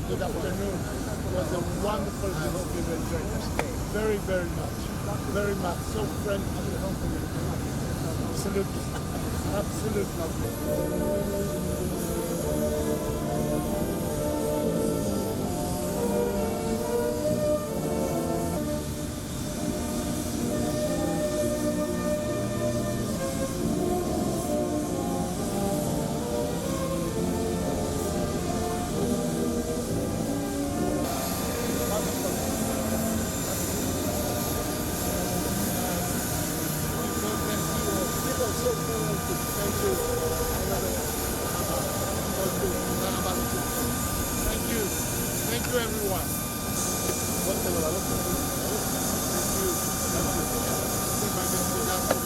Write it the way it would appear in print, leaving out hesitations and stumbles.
Good afternoon. It was a wonderful visit. I hope you enjoyed your stay. Very, very much. Very much. So friendly. Absolutely. Absolutely. Thank you. Thank you, everyone. Thank you. Thank you.